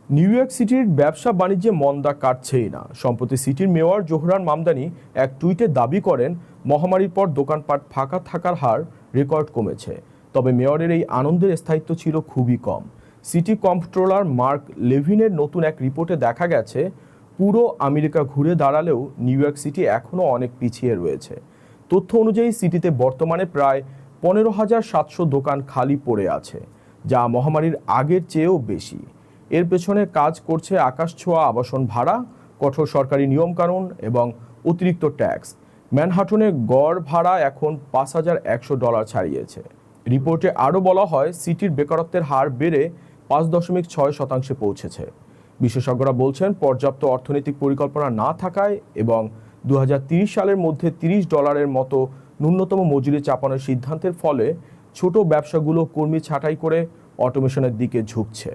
New York সিটির ব্যবসা বাণিজ্যে মন্দা কাটছেই না। সম্প্রতি সিটির মেয়র জোহরান মামদানি এক টুইটে দাবি করেন, মহামারীর পর দোকানপাট ফাঁকা থাকার হার রেকর্ড কমেছে। তবে মেয়রের এই আনন্দের স্থায়িত্ব ছিল খুবই কম। সিটি কম্পট্রোলার মার্ক লেভিনের নতুন এক রিপোর্টে দেখা গেছে, পুরো আমেরিকা ঘুরে দাঁড়ালেও নিউ ইয়র্ক সিটি এখনও অনেক পিছিয়ে রয়েছে। তথ্য অনুযায়ী সিটিতে বর্তমানে প্রায় 15,700 দোকান খালি পড়ে আছে, যা মহামারীর আগের চেয়েও বেশি। এর পেছনে কাজ করছে আকাশছোঁয়া আবাসন ভাড়া, কঠোর সরকারি নিয়মকানুন এবং অতিরিক্ত ট্যাক্স। ম্যানহাটনে গড় ভাড়া এখন $5,100 ছাড়িয়েছে। রিপোর্টে আরও বলা হয়, সিটির বেকারত্বের হার বেড়ে 5.6% পৌঁছেছে। বিশেষজ্ঞরা বলছেন, পর্যাপ্ত অর্থনৈতিক পরিকল্পনা না থাকায় এবং 2030 সালের মধ্যে $30 মতো ন্যূনতম মজুরি চাপানোর সিদ্ধান্তের ফলে ছোট ব্যবসাগুলো কর্মী ছাঁটাই করে অটোমেশনের দিকে ঝুঁকছে।